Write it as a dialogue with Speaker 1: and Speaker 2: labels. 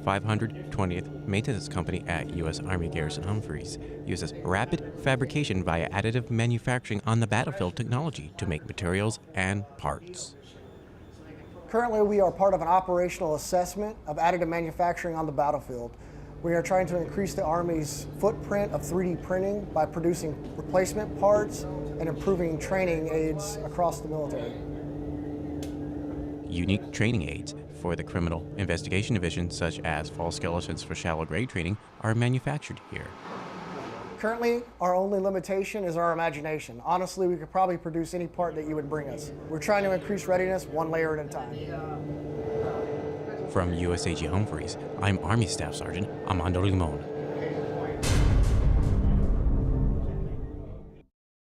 Speaker 1: 520th Maintenance Company at U.S. Army Garrison Humphreys uses rapid fabrication via additive manufacturing on the battlefield technology to make materials and parts.
Speaker 2: Currently, we are part of an operational assessment of additive manufacturing on the battlefield. We are trying to increase the Army's footprint of 3D printing by producing replacement parts and improving training aids across the military.
Speaker 1: Unique training aids for the Criminal Investigation Division, such as false skeletons for shallow grade training, are manufactured here.
Speaker 2: Currently, our only limitation is our imagination. Honestly, we could probably produce any part that you would bring us. We're trying to increase readiness one layer at a time.
Speaker 1: From USAG Humphreys, I'm Army Staff Sergeant Armando Limon.